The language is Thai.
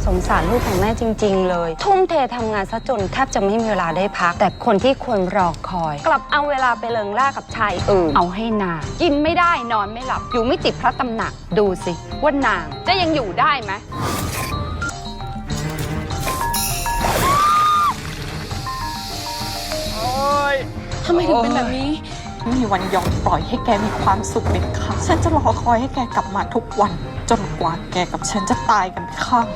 สงสารลูกของแม่จริงๆเลยทุ่มเททำงานซะจนแทบจะไม่มีเวลาได้พักแต่คนที่ควรรอคอยกลับเอาเวลาไปเลิงล่ากับชายอื่นเอาให้นางกินไม่ได้นอนไม่หลับอยู่ไม่ติดพระตำหนักดูสิว่านางจะยังอยู่ได้ไหมทำไมถึงเป็นแบบนี้ไม่มีวันยอมปล่อยให้แกมีความสุขเด็ดขาดฉันจะรอคอยให้แกกลับมาทุกวันจนกว่าแกกับฉันจะตายกันข้าง